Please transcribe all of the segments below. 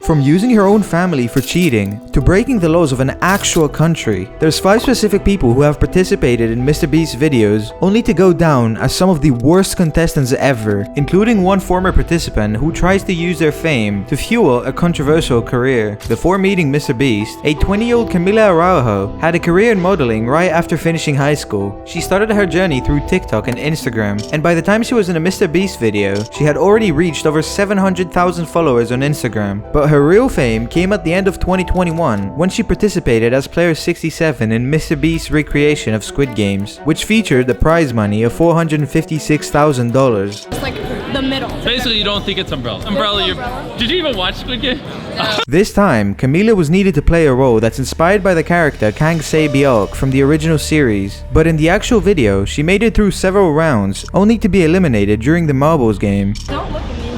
From using her own family for cheating, to breaking the laws of an actual country, there's 5 specific people who have participated in MrBeast's videos only to go down as some of the worst contestants ever, including one former participant who tries to use their fame to fuel a controversial career. Before meeting MrBeast, a 20-year-old Camila had a career in modeling right after finishing high school. She started her journey through TikTok and Instagram, and by the time she was in a MrBeast video, she had already reached over 700,000 followers on Instagram. But her real fame came at the end of 2021 when she participated as player 67 in MrBeast's recreation of Squid Games, which featured the prize money of $456,000. It's like the middle. Basically, you don't think it's Umbrella. Did you even watch Squid Game? This time, Camila was needed to play a role that's inspired by the character Kang Se-byuk from the original series, but in the actual video, she made it through several rounds, only to be eliminated during the marbles game. Don't look at me.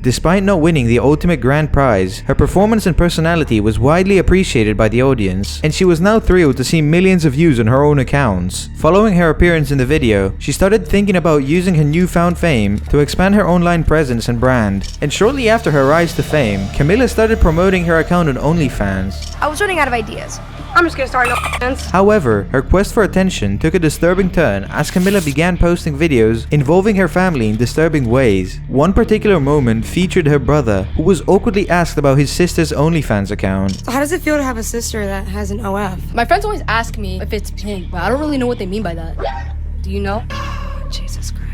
Despite not winning the ultimate grand prize, her performance and personality was widely appreciated by the audience, and she was now thrilled to see millions of views on her own accounts. Following her appearance in the video, she started thinking about using her newfound fame to expand her online presence and brand. And shortly after her rise to fame, Camila started promoting her account on OnlyFans. I was running out of ideas. I'm just gonna start an OnlyFans. However, her quest for attention took a disturbing turn as Camila began posting videos involving her family in disturbing ways. One particular moment featured her brother, who was awkwardly asked about his sister's OnlyFans account. So how does it feel to have a sister that has an OF? My friends always ask me if it's pink, but I don't really know what they mean by that. Do you know? Jesus Christ.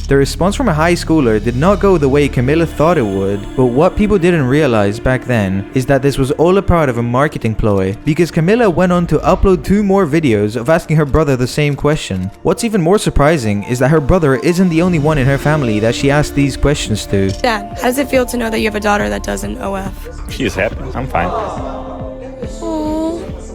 The response from a high schooler did not go the way Camila thought it would, but what people didn't realize back then is that this was all a part of a marketing ploy, because Camila went on to upload 2 more videos of asking her brother the same question. What's even more surprising is that her brother isn't the only one in her family that she asked these questions to. Dad, how does it feel to know that you have a daughter that does an OF? She's happy. I'm fine.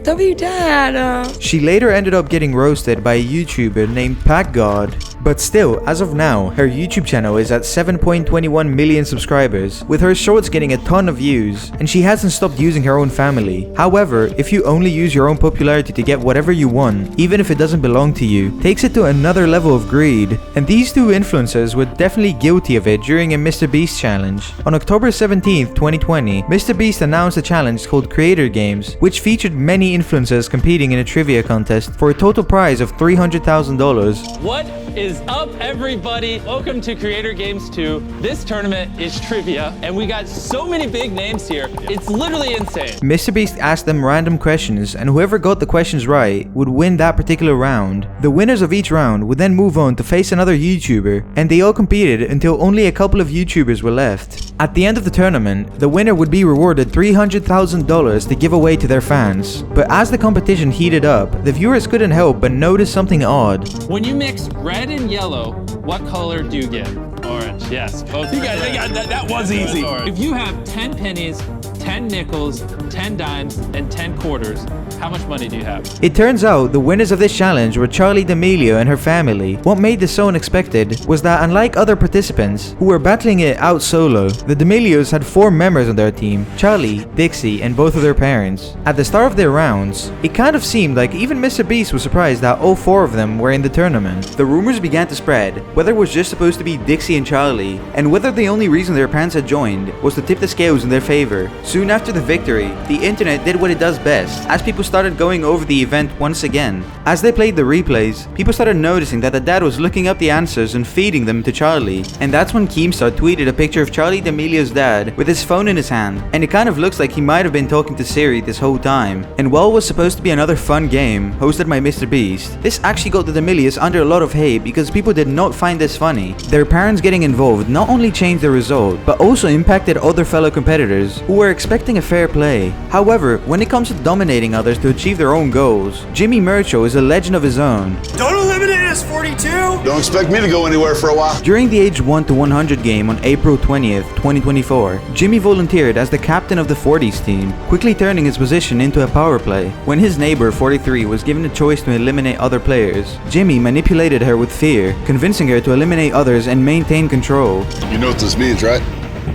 W Dad. She later ended up getting roasted by a YouTuber named PackGod, but still, as of now, her YouTube channel is at 7.21 million subscribers, with her shorts getting a ton of views, and she hasn't stopped using her own family. However, if you only use your own popularity to get whatever you want, even if it doesn't belong to you, takes it to another level of greed, and these 2 influencers were definitely guilty of it during a MrBeast challenge. On October 17th, 2020, MrBeast announced a challenge called Creator Games, which featured many influencers competing in a trivia contest for a total prize of $300,000. What is up, everybody? Welcome to Creator Games 2. This tournament is trivia, and we got so many big names here. It's literally insane. MrBeast asked them random questions, and whoever got the questions right would win that particular round. The winners of each round would then move on to face another YouTuber, and they all competed until only a couple of YouTubers were left. At the end of the tournament, the winner would be rewarded $300,000 to give away to their fans. But as the competition heated up, the viewers couldn't help but notice something odd. When you mix red and yellow, what color do you get? Orange, yes. Both you guys, that was easy. If you have 10 pennies, 10 nickels, 10 dimes, and 10 quarters, how much money do you have? It turns out the winners of this challenge were Charli D'Amelio and her family. What made this so unexpected was that unlike other participants who were battling it out solo, the D'Amelios had 4 members on their team, Charli, Dixie, and both of their parents. At the start of their rounds, it kind of seemed like even MrBeast was surprised that all 4 of them were in the tournament. The rumors began to spread, whether it was just supposed to be Dixie and Charli, and whether the only reason their parents had joined was to tip the scales in their favor. Soon after the victory, the internet did what it does best, as people started going over the event once again. As they played the replays, people started noticing that the dad was looking up the answers and feeding them to Charli. And that's when Keemstar tweeted a picture of Charli D'Amelio's dad with his phone in his hand, and it kind of looks like he might have been talking to Siri this whole time. And while it was supposed to be another fun game hosted by MrBeast, this actually got the D'Amelios under a lot of hate because people did not find this funny. Their parents getting involved not only changed the result, but also impacted other fellow competitors who were expecting a fair play. However, when it comes to dominating others to achieve their own goals, Jimmy Mercho is a legend of his own. Don't eliminate us, 42! Don't expect me to go anywhere for a while. During the age 1 to 100 game on April 20th, 2024, Jimmy volunteered as the captain of the 40s team, quickly turning his position into a power play. When his neighbor 43 was given a choice to eliminate other players, Jimmy manipulated her with fear, convincing her to eliminate others and maintain control. You know what this means, right?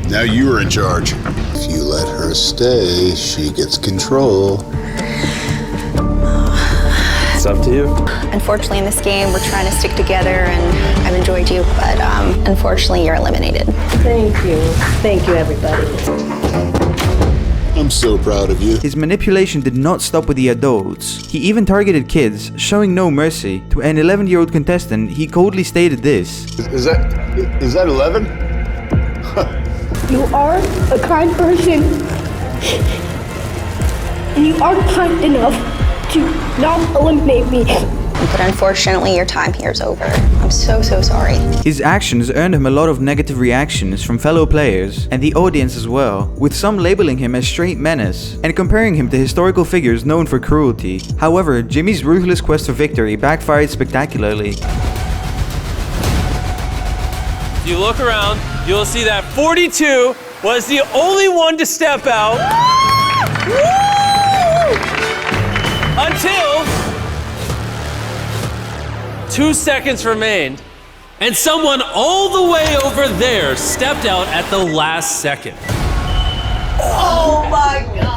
Now you are in charge. If you let her stay, she gets control. It's up to you. Unfortunately, in this game, we're trying to stick together, and I've enjoyed you, but unfortunately, you're eliminated. Thank you. Thank you, everybody. I'm so proud of you. His manipulation did not stop with the adults. He even targeted kids, showing no mercy. To an 11-year-old contestant, he coldly stated this. Is that 11? You are a kind person. And you are kind enough to not eliminate me. But unfortunately, your time here is over. I'm so sorry. His actions earned him a lot of negative reactions from fellow players and the audience as well, with some labeling him as straight menace and comparing him to historical figures known for cruelty. However, Jimmy's ruthless quest for victory backfired spectacularly. If you look around, you'll see that 42 was the only one to step out. Until 2 seconds remained, and someone all the way over there stepped out at the last second. Oh my God!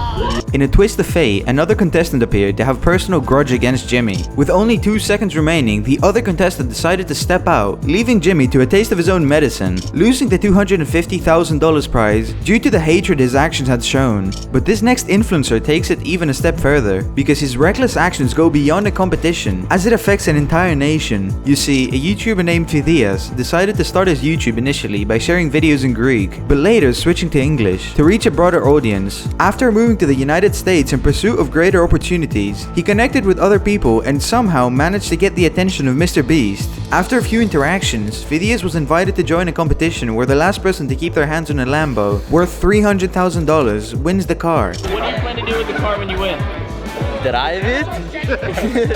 In a twist of fate, another contestant appeared to have personal grudge against Jimmy. With only 2 seconds remaining, the other contestant decided to step out, leaving Jimmy to a taste of his own medicine, losing the $250,000 prize due to the hatred his actions had shown. But this next influencer takes it even a step further, because his reckless actions go beyond a competition, as it affects an entire nation. You see, a YouTuber named Fidias decided to start his YouTube initially by sharing videos in Greek, but later switching to English to reach a broader audience. After moving to the United States in pursuit of greater opportunities, he connected with other people and somehow managed to get the attention of MrBeast. After a few interactions, Fidias was invited to join a competition where the last person to keep their hands on a Lambo, worth $300,000, wins the car. What do you plan to do with the car when you win? Drive it?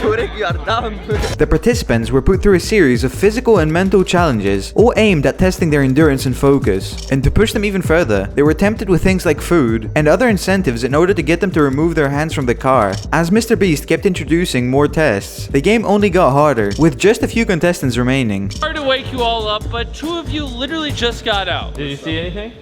Turek, you are dumb. The participants were put through a series of physical and mental challenges, all aimed at testing their endurance and focus. And to push them even further, they were tempted with things like food and other incentives in order to get them to remove their hands from the car. As MrBeast kept introducing more tests, the game only got harder, with just a few contestants remaining. Sorry to wake you all up, but 2 of you literally just got out. Did you see anything?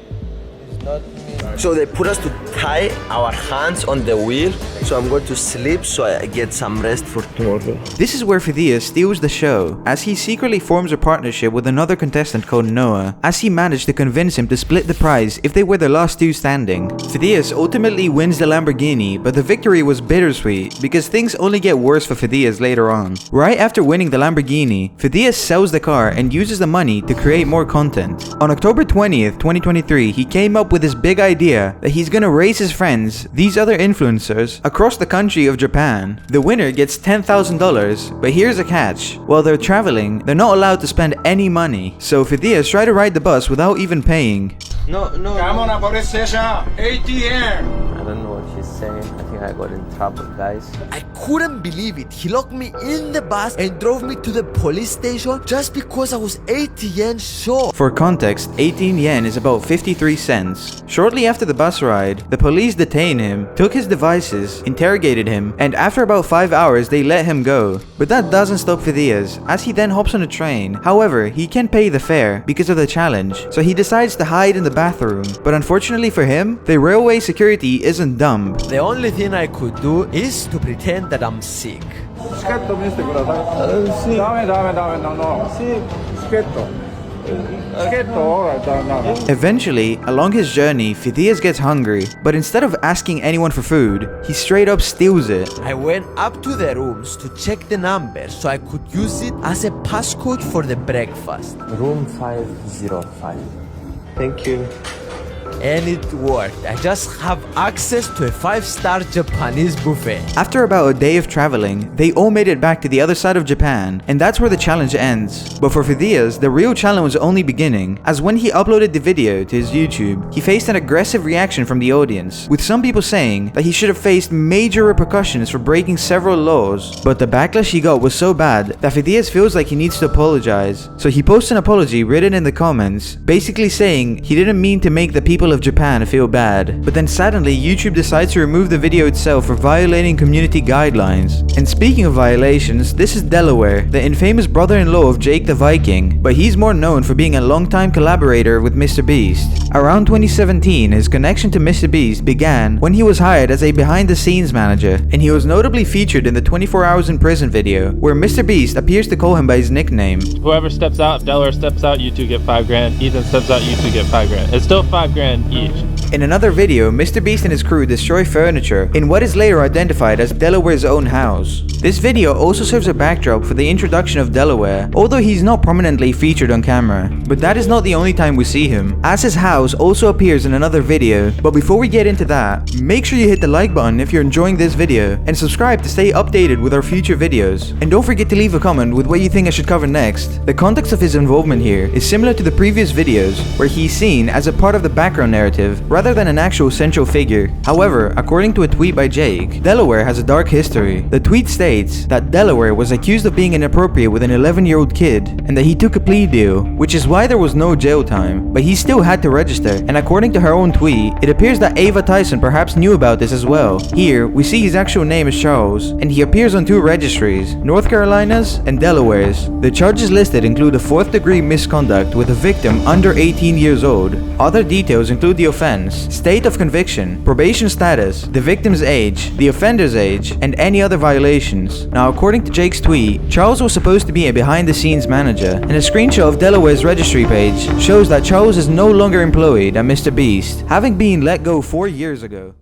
So they put us to tie our hands on the wheel, so I'm going to sleep so I get some rest for tomorrow. This is where Fidias steals the show, as he secretly forms a partnership with another contestant called Noah, as he managed to convince him to split the prize if they were the last 2 standing. Fidias ultimately wins the Lamborghini, but the victory was bittersweet because things only get worse for Fidias later on. Right after winning the Lamborghini, Fidias sells the car and uses the money to create more content. On October 20th, 2023, he came up with this big idea that he's gonna raise his friends, these other influencers, across the country of Japan. The winner gets $10,000, but here's a catch. While they're traveling, they're not allowed to spend any money. So Fidias tried to ride the bus without even paying. No. ATM. I don't know what she's saying. I think I got in trouble, guys. I couldn't believe it. He locked me in the bus and drove me to the police station just because I was 80 yen short. For context, 18 yen is about 53 cents. Shortly after the bus ride, the police detained him, took his devices, interrogated him, and after about 5 hours they let him go. But that doesn't stop Fidias, as he then hops on a train. However, he can't pay the fare because of the challenge, so he decides to hide in the bathroom. But unfortunately for him, the railway security isn't dumb. The only thing I could do is to pretend that I'm sick. Eventually, along his journey, Fidias gets hungry, but instead of asking anyone for food, he straight up steals it. I went up to the rooms to check the number so I could use it as a passcode for the breakfast. Room 505. Thank you. And it worked. I just have access to a 5-star Japanese buffet. After about a day of traveling, they all made it back to the other side of Japan, and that's where the challenge ends. But for Fidias, the real challenge was only beginning, as when he uploaded the video to his YouTube, he faced an aggressive reaction from the audience, with some people saying that he should have faced major repercussions for breaking several laws. But the backlash he got was so bad that Fidias feels like he needs to apologize. So he posts an apology written in the comments, basically saying he didn't mean to make the people people of Japan feel bad, but then suddenly YouTube decides to remove the video itself for violating community guidelines. And speaking of violations, this is Delaware, the infamous brother-in-law of Jake the Viking, but he's more known for being a longtime collaborator with MrBeast. Around 2017, his connection to MrBeast began when he was hired as a behind-the-scenes manager, and he was notably featured in the 24 Hours in Prison video, where MrBeast appears to call him by his nickname. Whoever steps out, if Delaware steps out, you two get $5,000. Ethan steps out, you two get $5,000. It's still $5,000 each. In another video, MrBeast and his crew destroy furniture in what is later identified as Delaware's own house. This video also serves a backdrop for the introduction of Delaware, although he's not prominently featured on camera. But that is not the only time we see him, as his house also appears in another video. But before we get into that, make sure you hit the like button if you're enjoying this video, and subscribe to stay updated with our future videos. And don't forget to leave a comment with what you think I should cover next. The context of his involvement here is similar to the previous videos, where he's seen as a part of the background narrative rather than an actual central figure. However, according to a tweet by Jake, Delaware has a dark history. The tweet states that Delaware was accused of being inappropriate with an 11-year-old kid, and that he took a plea deal, which is why there was no jail time, but he still had to register. And according to her own tweet, it appears that Ava Tyson perhaps knew about this as well. Here, we see his actual name is Charles, and he appears on two registries, North Carolina's and Delaware's. The charges listed include a 4th-degree misconduct with a victim under 18 years old. Other details include the offense, state of conviction, probation status, the victim's age, the offender's age, and any other violations. Now, according to Jake's tweet, Charles was supposed to be a behind-the-scenes manager, and a screenshot of Delaware's registry page shows that Charles is no longer employed at MrBeast, having been let go 4 years ago.